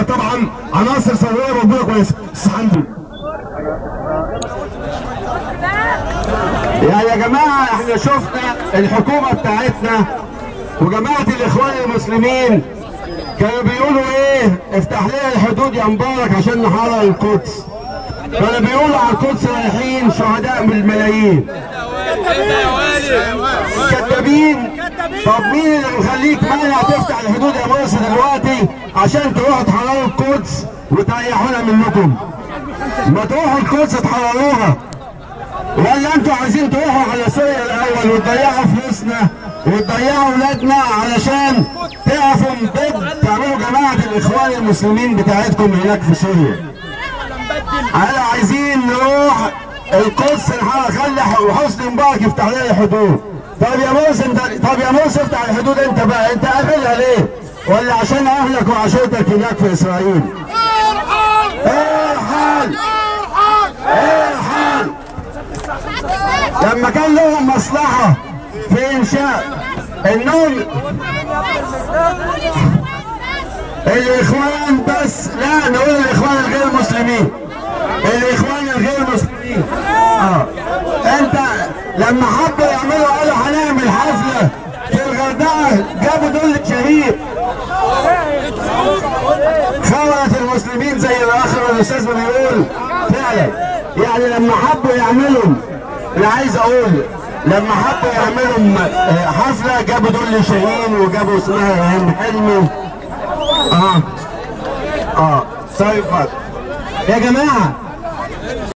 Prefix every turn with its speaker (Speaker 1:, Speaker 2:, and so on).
Speaker 1: طبعا عناصر ثوريه موجوده كويسه. يعني يا جماعه احنا شفنا الحكومه بتاعتنا وجماعه الاخوان المسلمين كانوا بيقولوا ايه؟ افتح لنا الحدود يا مبارك عشان نحرر القدس. كانوا بيقولوا على القدس رايحين شهداء بالملايين. كذابين. طب مين اللي مخليك مانع تفتح الحدود يا مرسي دلوقتي عشان تروحوا تحرروا القدس وتريحونا منكم؟ ما تروحوا القدس تحرروها، ولا انتوا عايزين تروحوا على سوريا الاول وتضيعوا فلوسنا وتضيعوا اولادنا علشان تقفوا ضد تعملوا جماعه الاخوان المسلمين بتاعتكم هناك في سوريا؟ احنا عايزين نروح القدس خلي حسني مبارك يفتح لنا الحدود. طب يا مرسي افتح الحدود انت بقى، انت قافلها ليه؟ ولا عشان اهلك وعشيرتك هناك في اسرائيل؟ ايه الحال؟ ايه الحال؟ لما كان لهم مصلحه في انشاء انهم الاخوان بس، لا نقول الاخوان الغير مسلمين، الاخوان الغير مسلمين. انت لما حبوا يعملوا قالوا هنعمل حفله في الغردقه جابوا دول شهيد خونت المسلمين زي الاخر الاستاذ ما بيقول فعلا. يعني لما حبوا يعملوا، اللي عايز اقول لما حبوا يعملوا حفله جابوا دول شاهين وجابوا اسمها ريهام حلمي. سوري يا جماعه